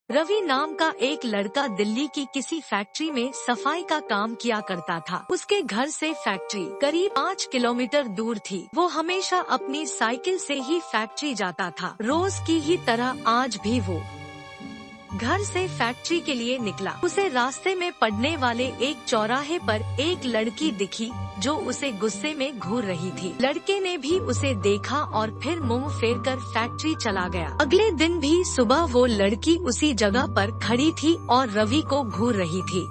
रवि नाम का एक लड़का दिल्ली की किसी फैक्ट्री में सफाई का काम किया करता था। उसके घर से फैक्ट्री करीब 5 किलोमीटर दूर थी। वो हमेशा अपनी साइकिल से ही फैक्ट्री जाता था। रोज की ही तरह आज भी वो घर से फैक्ट्री के लिए निकला। उसे रास्ते में पड़ने वाले एक चौराहे पर एक लड़की दिखी जो उसे गुस्से में घूर रही थी। लड़के ने भी उसे देखा और फिर मुंह फेरकर फैक्ट्री चला गया। अगले दिन भी सुबह वो लड़की उसी जगह पर खड़ी थी और रवि को घूर रही थी।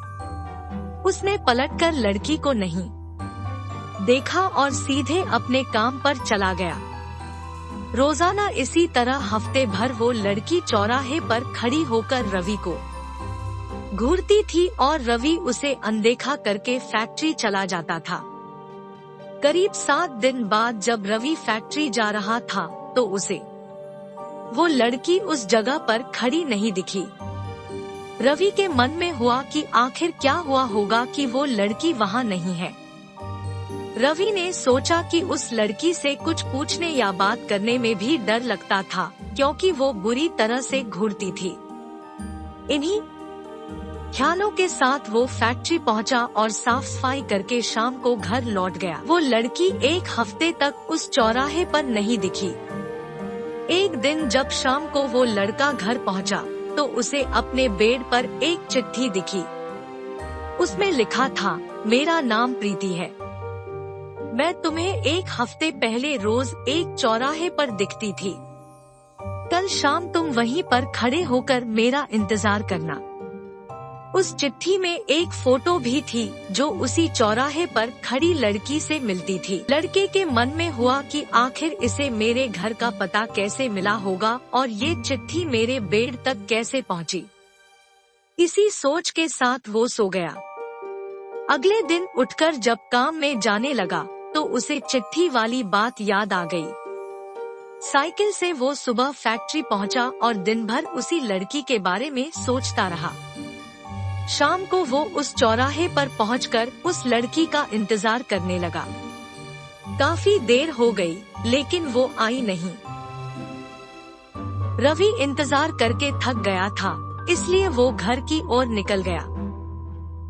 उसने पलटकर लड़की को नहीं देखा और सीधे अपने काम पर चला गया। रोजाना इसी तरह हफ्ते भर वो लड़की चौराहे पर खड़ी होकर रवि को घूरती थी और रवि उसे अनदेखा करके फैक्ट्री चला जाता था। करीब 7 दिन बाद जब रवि फैक्ट्री जा रहा था तो उसे वो लड़की उस जगह पर खड़ी नहीं दिखी। रवि के मन में हुआ कि आखिर क्या हुआ होगा कि वो लड़की वहाँ नहीं है। रवि ने सोचा कि उस लड़की से कुछ पूछने या बात करने में भी डर लगता था, क्योंकि वो बुरी तरह से घूरती थी। इन्हीं ख्यालों के साथ वो फैक्ट्री पहुंचा और साफ सफाई करके शाम को घर लौट गया। वो लड़की एक हफ्ते तक उस चौराहे पर नहीं दिखी। एक दिन जब शाम को वो लड़का घर पहुंचा तो उसे अपने बेड पर एक चिट्ठी दिखी। उसमें लिखा था, मेरा नाम प्रीति है। मैं तुम्हें एक हफ्ते पहले रोज एक चौराहे पर दिखती थी। कल शाम तुम वहीं पर खड़े होकर मेरा इंतजार करना। उस चिट्ठी में एक फोटो भी थी जो उसी चौराहे पर खड़ी लड़की से मिलती थी। लड़के के मन में हुआ कि आखिर इसे मेरे घर का पता कैसे मिला होगा और ये चिट्ठी मेरे बेड तक कैसे पहुंची। इसी सोच के साथ वो सो गया। अगले दिन उठकर जब काम में जाने लगा तो उसे चिट्ठी वाली बात याद आ गई। साइकिल से वो सुबह फैक्ट्री पहुंचा और दिन भर उसी लड़की के बारे में सोचता रहा। शाम को वो उस चौराहे पर पहुंचकर उस लड़की का इंतजार करने लगा। काफी देर हो गई लेकिन वो आई नहीं। रवि इंतजार करके थक गया था, इसलिए वो घर की ओर निकल गया।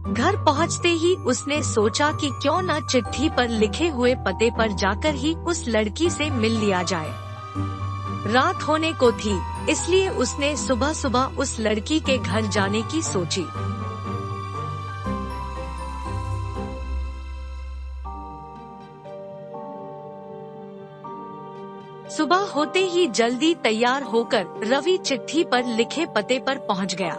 घर पहुंचते ही उसने सोचा कि क्यों न चिट्ठी पर लिखे हुए पते पर जाकर ही उस लड़की से मिल लिया जाए। रात होने को थी, इसलिए उसने सुबह सुबह उस लड़की के घर जाने की सोची। सुबह होते ही जल्दी तैयार होकर रवि चिट्ठी पर लिखे पते पर पहुंच गया।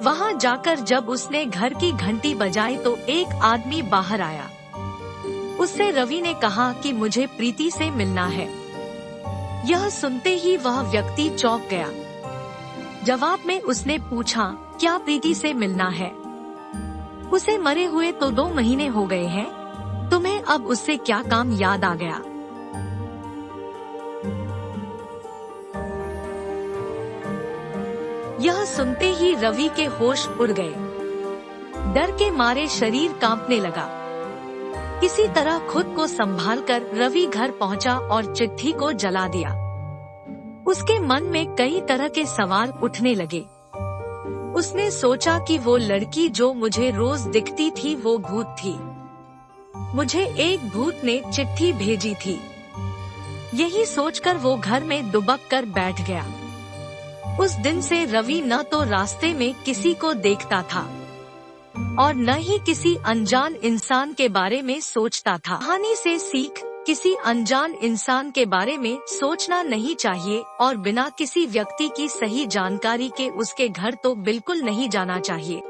वहां जाकर जब उसने घर की घंटी बजाई तो एक आदमी बाहर आया। उससे रवि ने कहा कि मुझे प्रीति से मिलना है। यह सुनते ही वह व्यक्ति चौंक गया। जवाब में उसने पूछा, क्या प्रीति से मिलना है? उसे मरे हुए तो 2 महीने हो गए हैं, तुम्हें अब उससे क्या काम याद आ गया? यह सुनते ही रवि के होश उड़ गए। डर के मारे शरीर कांपने लगा। किसी तरह खुद को संभालकर रवि घर पहुंचा और चिट्ठी को जला दिया। उसके मन में कई तरह के सवाल उठने लगे। उसने सोचा कि वो लड़की जो मुझे रोज दिखती थी वो भूत थी। मुझे एक भूत ने चिट्ठी भेजी थी। यही सोचकर वो घर में दुबक कर बैठ गया। उस दिन से रवि न तो रास्ते में किसी को देखता था और न ही किसी अनजान इंसान के बारे में सोचता था। कहानी से सीख, किसी अनजान इंसान के बारे में सोचना नहीं चाहिए और बिना किसी व्यक्ति की सही जानकारी के उसके घर तो बिल्कुल नहीं जाना चाहिए।